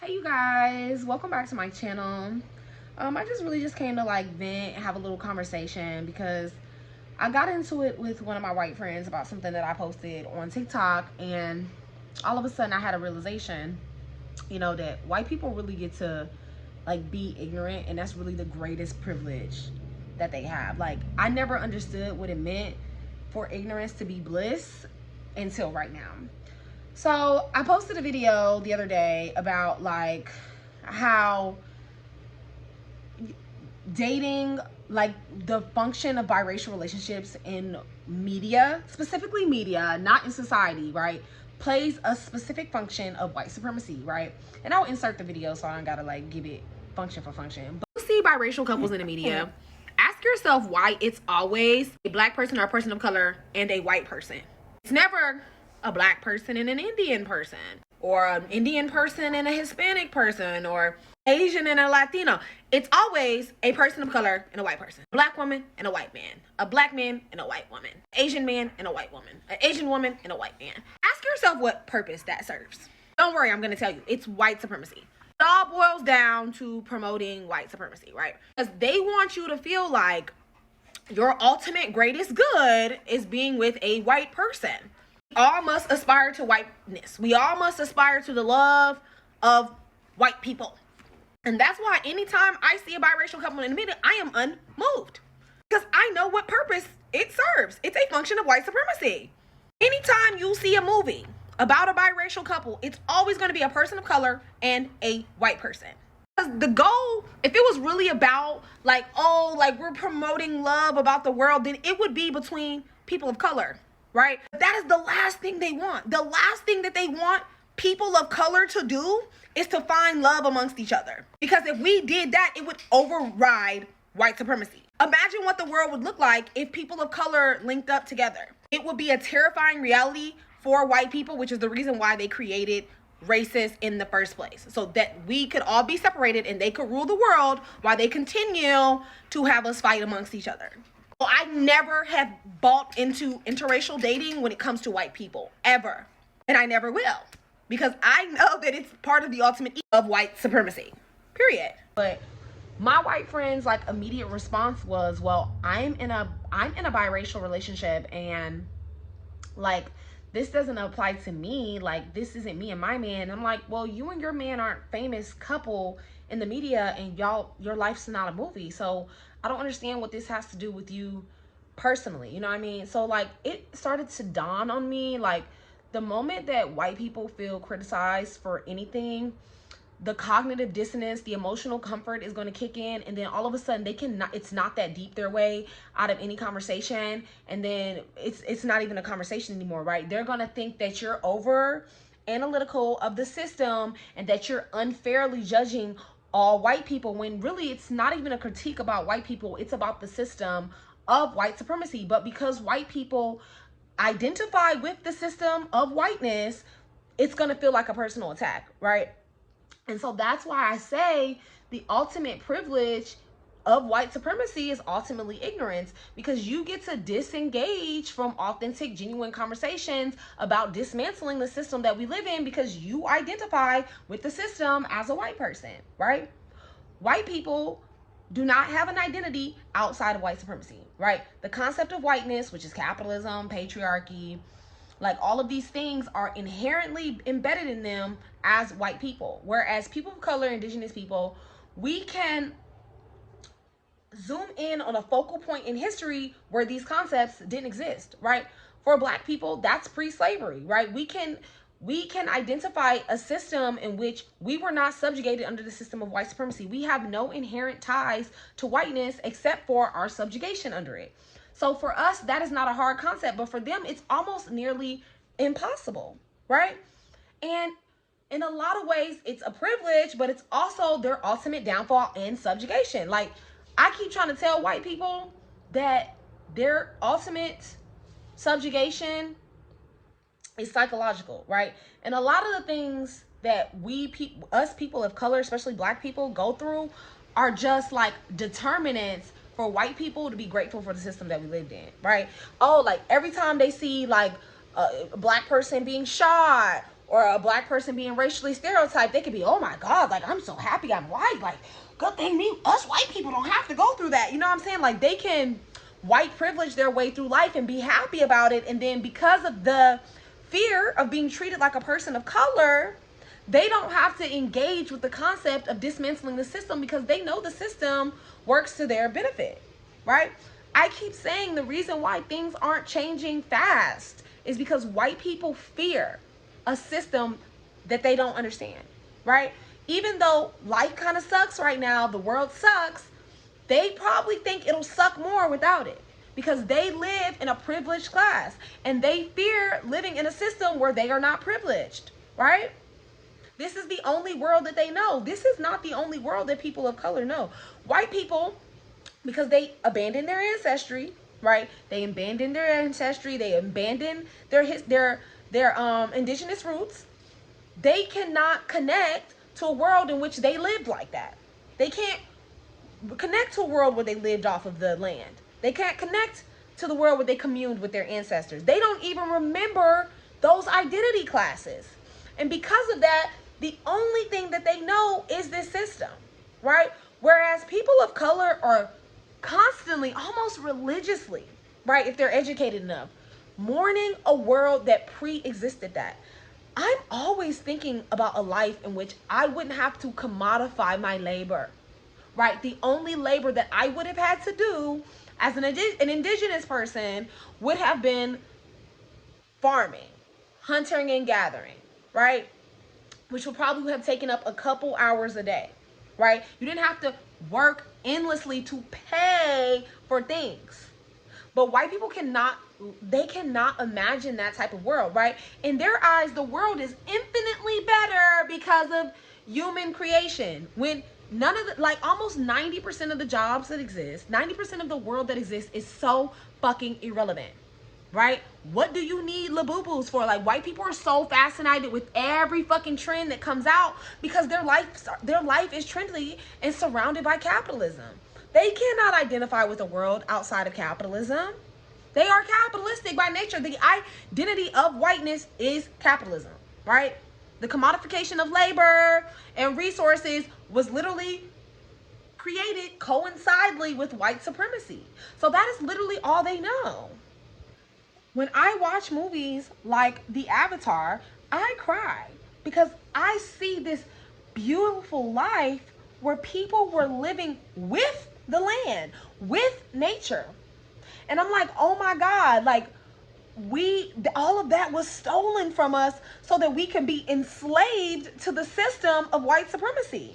Hey you guys, welcome back to my channel. I just came to like vent, have a little conversation because I got into it with one of my white friends about something that I posted on TikTok, and all of a sudden I had a realization, that white people really get to like be ignorant, and that's really the greatest privilege that they have. Like, I never understood what it meant for ignorance to be bliss until right now. So I posted a video the other day about like how dating, like the function of biracial relationships in media, specifically media, not in society, right, plays a specific function of white supremacy, right? And I'll insert the video so I don't gotta like give it function for function. But you see biracial couples in the media, ask yourself why it's always a black person or a person of color and a white person. It's never a black person and an Indian person, or an Indian person and a Hispanic person, or Asian and a Latino. It's always a person of color and a white person. A black woman and a white man. A black man and a white woman. Asian man and a white woman. An Asian woman and a white man. Ask yourself what purpose that serves. Don't worry, I'm going to tell you. It's white supremacy. It all boils down to promoting white supremacy, right? Because they want you to feel like your ultimate greatest good is being with a white person. We all must aspire to whiteness. We all must aspire to the love of white people. And that's why anytime I see a biracial couple in the media, I am unmoved. Because I know what purpose it serves. It's a function of white supremacy. Anytime you see a movie about a biracial couple, it's always going to be a person of color and a white person. Because the goal, if it was really about like, oh, like we're promoting love about the world, then it would be between people of color, right? But that is the last thing they want. The last thing that they want people of color to do is to find love amongst each other. Because if we did that, it would override white supremacy. Imagine what the world would look like if people of color linked up together. It would be a terrifying reality for white people, which is the reason why they created racists in the first place, so that we could all be separated and they could rule the world while they continue to have us fight amongst each other. Well, I never have bought into interracial dating when it comes to white people, ever. And I never will. Because I know that it's part of the ultimate of white supremacy, period. But my white friend's like immediate response was, well, I'm in a biracial relationship, and like this doesn't apply to me. Like, this isn't me and my man. I'm like, well, you and your man aren't famous couple in the media, and your life's not a movie. So I don't understand what this has to do with you personally. You know what I mean? So like it started to dawn on me, like, the moment that white people feel criticized for anything, the cognitive dissonance, the emotional comfort is going to kick in, and then all of a sudden it's not that deep their way out of any conversation, and then it's not even a conversation anymore, right? They're going to think that you're over analytical of the system and that you're unfairly judging all white people, when really it's not even a critique about white people, it's about the system of white supremacy. But because white people identify with the system of whiteness, it's going to feel like a personal attack, right? And so that's why I say the ultimate privilege of white supremacy is ultimately ignorance, because you get to disengage from authentic, genuine conversations about dismantling the system that we live in because you identify with the system as a white person, right? White people do not have an identity outside of white supremacy, right? The concept of whiteness, which is capitalism, patriarchy, like all of these things are inherently embedded in them as white people. Whereas people of color, indigenous people, we can zoom in on a focal point in history where these concepts didn't exist, right? For black people, that's pre-slavery, right? We can identify a system in which we were not subjugated under the system of white supremacy. We have no inherent ties to whiteness except for our subjugation under it. So for us, that is not a hard concept, but for them, it's almost nearly impossible, right? And in a lot of ways, it's a privilege, but it's also their ultimate downfall and subjugation. Like, I keep trying to tell white people that their ultimate subjugation is psychological, right? And a lot of the things that us people of color, especially black people, go through are just like determinants for white people to be grateful for the system that we lived in, right? Oh, like every time they see like a black person being shot or a black person being racially stereotyped, they could be, oh my God, like, I'm so happy I'm white. Like, good thing us white people don't have to go through that. You know what I'm saying? Like, they can white privilege their way through life and be happy about it. And then because of the fear of being treated like a person of color, they don't have to engage with the concept of dismantling the system because they know the system works to their benefit, right? I keep saying the reason why things aren't changing fast is because white people fear a system that they don't understand, right? Even though life kind of sucks right now, the world sucks, they probably think it'll suck more without it because they live in a privileged class and they fear living in a system where they are not privileged, right? This is the only world that they know. This is not the only world that people of color know. White people, because they abandoned their ancestry, right? They abandoned their ancestry. They abandoned their indigenous roots. They cannot connect to a world in which they lived like that. They can't connect to a world where they lived off of the land. They can't connect to the world where they communed with their ancestors. They don't even remember those identity classes. And because of that, the only thing that they know is this system, right? Whereas people of color are constantly, almost religiously, right, if they're educated enough, mourning a world that pre-existed that. I'm always thinking about a life in which I wouldn't have to commodify my labor, right? The only labor that I would have had to do as an indigenous person would have been farming, hunting and gathering, right? Which would probably have taken up a couple hours a day, right? You didn't have to work endlessly to pay for things. But white people cannot imagine that type of world, right? In their eyes, the world is infinitely better because of human creation. When none of the, like almost 90% of the jobs that exist, 90% of the world that exists is so fucking irrelevant, right? What do you need Labubu's for? Like, white people are so fascinated with every fucking trend that comes out because their life is trendy and surrounded by capitalism. They cannot identify with a world outside of capitalism. They are capitalistic by nature. The identity of whiteness is capitalism, right? The commodification of labor and resources was literally created coincidentally with white supremacy. So that is literally all they know. When I watch movies like The Avatar, I cry because I see this beautiful life where people were living with the land, with nature. And I'm like, oh my God, like all of that was stolen from us so that we can be enslaved to the system of white supremacy.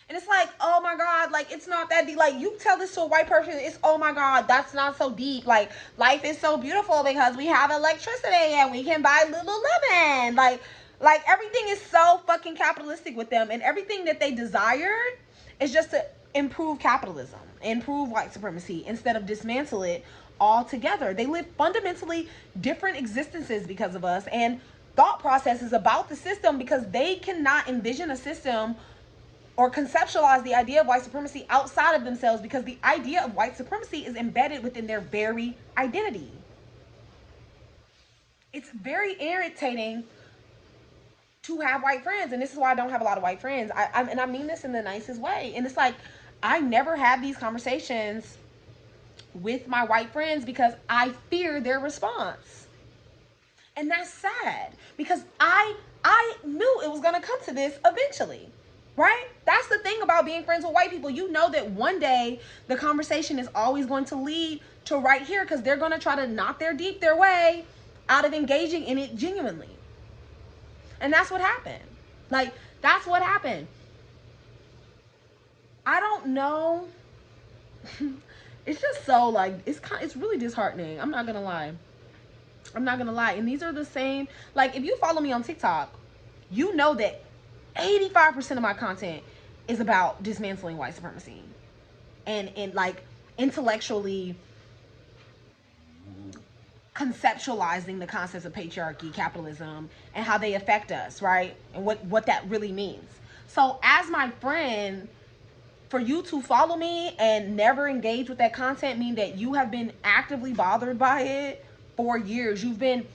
And it's like, oh my God, like, it's not that deep. Like, you tell this to a white person, it's, oh my God, that's not so deep. Like, life is so beautiful because we have electricity and we can buy Lululemon. Like everything is so fucking capitalistic with them. And everything that they desired is just to improve capitalism, improve white supremacy, instead of dismantle it altogether. They live fundamentally different existences because of us and thought processes about the system because they cannot envision a system or conceptualize the idea of white supremacy outside of themselves because the idea of white supremacy is embedded within their very identity. It's very irritating to have white friends, and this is why I don't have a lot of white friends. And I mean this in the nicest way. And it's like, I never have these conversations with my white friends because I fear their response. And that's sad because I knew it was going to come to this eventually. Right? That's the thing about being friends with white people. You know that one day the conversation is always going to lead to right here because they're going to try to knock their way out of engaging in it genuinely. And that's what happened. Like, that's what happened. I don't know. It's just so, like, it's really disheartening. I'm not going to lie. And these are the same, like, if you follow me on TikTok, you know that 85% of my content is about dismantling white supremacy and like intellectually conceptualizing the concepts of patriarchy, capitalism, and how they affect us, right? And what that really means. So as my friend, for you to follow me and never engage with that content mean that you have been actively bothered by it for years. You've been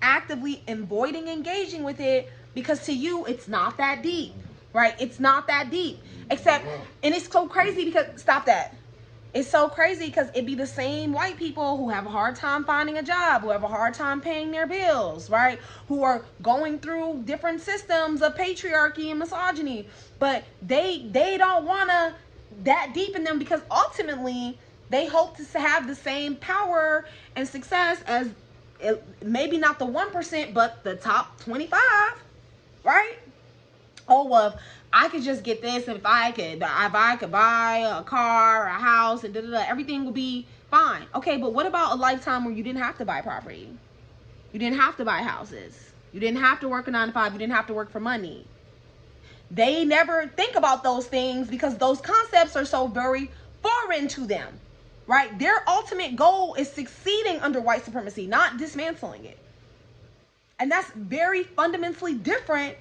actively avoiding engaging with it because to you it's not that deep, right? It's not that deep. Except, and it's so crazy because, stop that. It's so crazy because it be the same white people who have a hard time finding a job, who have a hard time paying their bills, right? Who are going through different systems of patriarchy and misogyny, but they don't want to that deep in them because ultimately they hope to have the same power and success as maybe not the 1%, but the top 25, right? Oh, well, if I could just get this, and if I could buy a car, a house, and everything will be fine. Okay, but what about a lifetime where you didn't have to buy property? You didn't have to buy houses. You didn't have to work a 9 to 5. You didn't have to work for money. They never think about those things because those concepts are so very foreign to them, right? Their ultimate goal is succeeding under white supremacy, not dismantling it. And that's very fundamentally different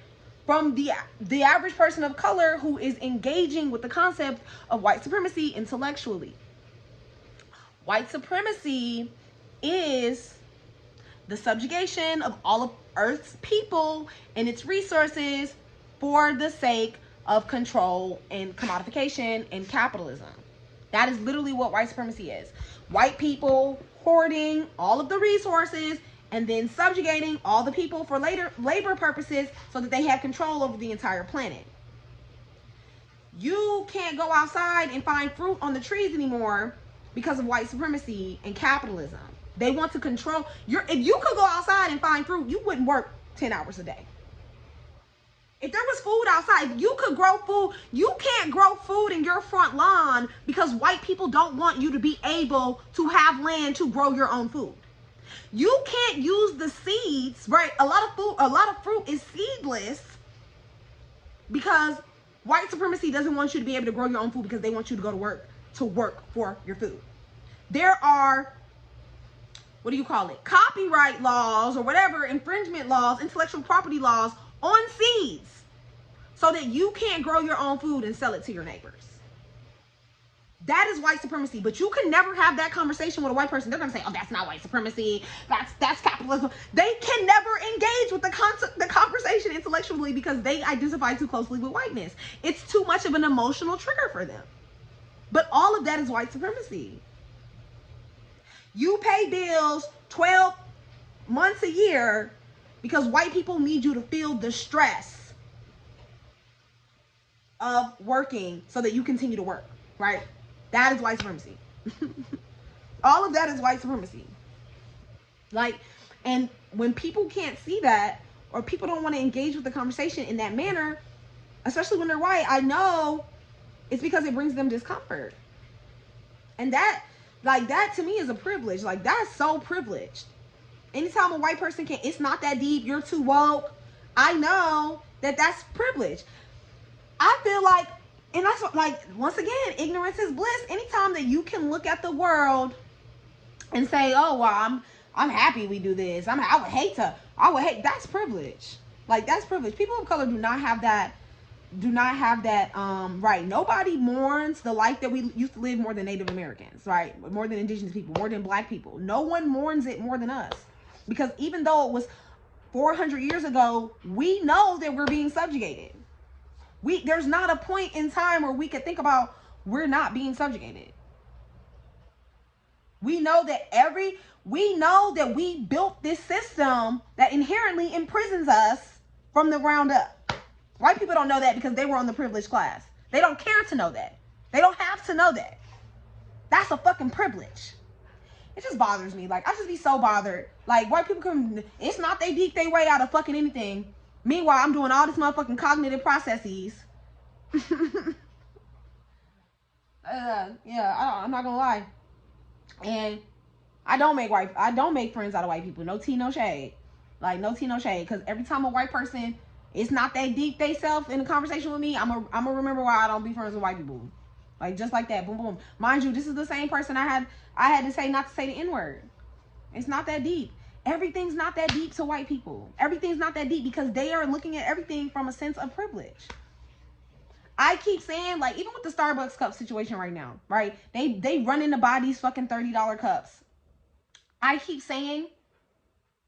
from the average person of color who is engaging with the concept of white supremacy intellectually. White supremacy is the subjugation of all of Earth's people and its resources for the sake of control and commodification and capitalism. That is literally what white supremacy is. White people hoarding all of the resources and then subjugating all the people for labor purposes so that they have control over the entire planet. You can't go outside and find fruit on the trees anymore because of white supremacy and capitalism. They want to control if you could go outside and find fruit, you wouldn't work 10 hours a day. If there was food outside, if you could grow food, you can't grow food in your front lawn because white people don't want you to be able to have land to grow your own food. You can't use the seeds, right? A lot of fruit is seedless because white supremacy doesn't want you to be able to grow your own food because they want you to go to work for your food. There are, what do you call it? Copyright laws or whatever, infringement laws, intellectual property laws on seeds so that you can't grow your own food and sell it to your neighbors. That is white supremacy, but you can never have that conversation with a white person. They're going to say, oh, that's not white supremacy. That's capitalism. They can never engage with the conversation intellectually because they identify too closely with whiteness. It's too much of an emotional trigger for them. But all of that is white supremacy. You pay bills 12 months a year because white people need you to feel the stress of working so that you continue to work, right? That is white supremacy. All of that is white supremacy. And when people can't see that, or people don't want to engage with the conversation in that manner, especially when they're white, I know it's because it brings them discomfort. And that to me is a privilege. Like, that's so privileged. Anytime a white person can, it's not that deep, you're too woke, I know that's privilege. I feel like, and that's what, like, once again, ignorance is bliss. Anytime that you can look at the world and say, oh, well, I'm happy we do this. I would hate, that's privilege. Like, that's privilege. People of color do not have that right. Nobody mourns the life that we used to live more than Native Americans, right? More than indigenous people, more than black people. No one mourns it more than us. Because even though it was 400 years ago, we know that we're being subjugated. There's not a point in time where we could think about we're not being subjugated. We know that we built this system that inherently imprisons us from the ground up. White people don't know that because they were on the privileged class. They don't care to know that. They don't have to know that. That's a fucking privilege. It just bothers me. Like, I just be so bothered. Like, white people it's not they deep they way out of fucking anything. Meanwhile, I'm doing all this motherfucking cognitive processes. I'm not gonna lie. And I don't make friends out of white people. No tea, no shade. Like, no tea, no shade. Because every time a white person is not that deep they self in a conversation with me, I'm gonna remember why I don't be friends with white people. Like, just like that. Boom, boom. Mind you, this is the same person I had to say not to say the N-word. It's not that deep. Everything's not that deep to white people. Everything's not that deep because they are looking at everything from a sense of privilege. I keep saying, like, even with the Starbucks cup situation right now, right? They running to buy these fucking $30 cups. I keep saying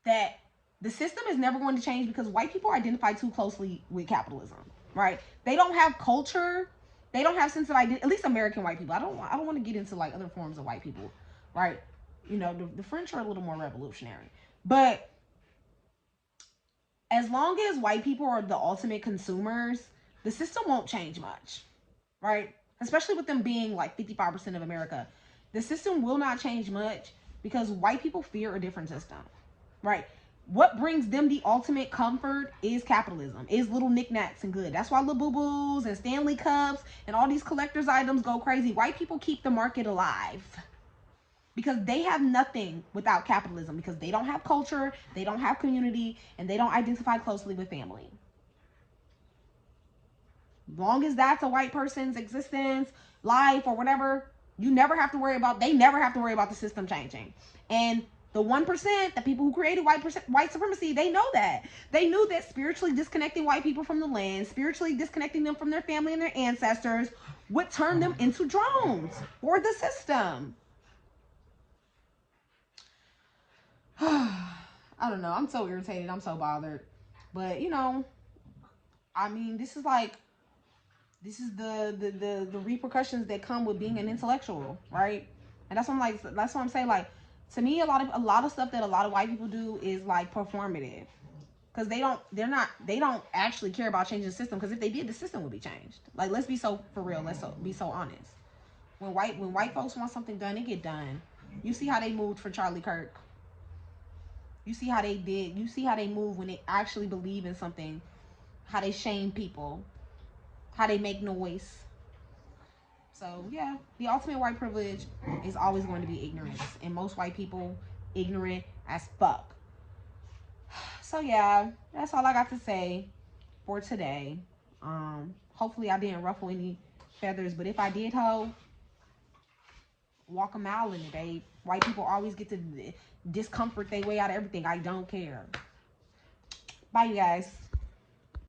that The system is never going to change because white people identify too closely with capitalism, right? They don't have culture. They don't have sense of identity. At least American white people. I don't want to get into like other forms of white people, right? You know, the French are a little more revolutionary. But as long as white people are the ultimate consumers, the system won't change much, right? Especially with them being like 55% of America. The system will not change much because white people fear a different system, right? What brings them the ultimate comfort is capitalism, is little knickknacks and good. That's why Labubus and Stanley Cups and all these collector's items go crazy. White people keep the market alive because they have nothing without capitalism, because they don't have culture, they don't have community, and they don't identify closely with family. Long as that's a white person's existence, life, or whatever, you never have to worry about, they never have to worry about the system changing. And the 1%, the people who created white supremacy, they know that. They knew that spiritually disconnecting white people from the land, spiritually disconnecting them from their family and their ancestors would turn them into drones for the system. I don't know. I'm so irritated. I'm so bothered. But, you know, I mean, this is the repercussions that come with being an intellectual, right? And that's what I'm saying. Like, to me, a lot of stuff that a lot of white people do is like performative, because they don't actually care about changing the system. Because if they did, the system would be changed. Like, let's be so for real. Let's be so honest. When white folks want something done, it get done. You see how they moved for Charlie Kirk. You see how they did. You see how they move when they actually believe in something. How they shame people. How they make noise. So yeah, the ultimate white privilege is always going to be ignorance, and most white people ignorant as fuck. So yeah, that's all I got to say for today. Hopefully I didn't ruffle any feathers, but if I did, walk a mile in it, babe. White people always get to discomfort their way out of everything. I don't care. Bye, you guys.